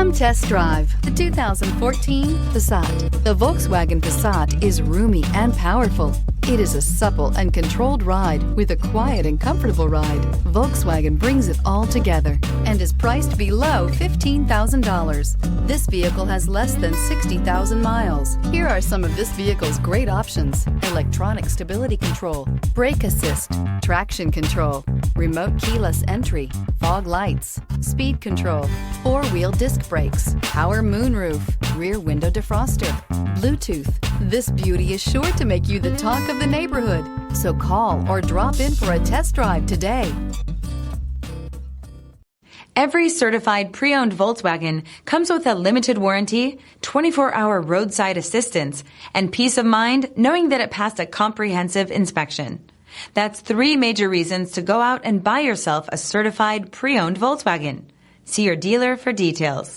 Come test drive the 2014 Passat. The Volkswagen Passat is roomy and powerful. It is a supple and controlled ride with a quiet and comfortable ride. Volkswagen brings it all together and is priced below $15,000. This vehicle has less than 60,000 miles. Here are some of this vehicle's great options: electronic stability control, brake assist, traction control, remote keyless entry, fog lights, speed control, four-wheel disc brakes, power moonroof, rear window defroster, Bluetooth. This beauty is sure to make you the talk of the neighborhood. So call or drop in for a test drive today. Every certified pre-owned Volkswagen comes with a limited warranty, 24-hour roadside assistance, and peace of mind knowing that it passed a comprehensive inspection. That's 3 major reasons to go out and buy yourself a certified pre-owned Volkswagen. See your dealer for details.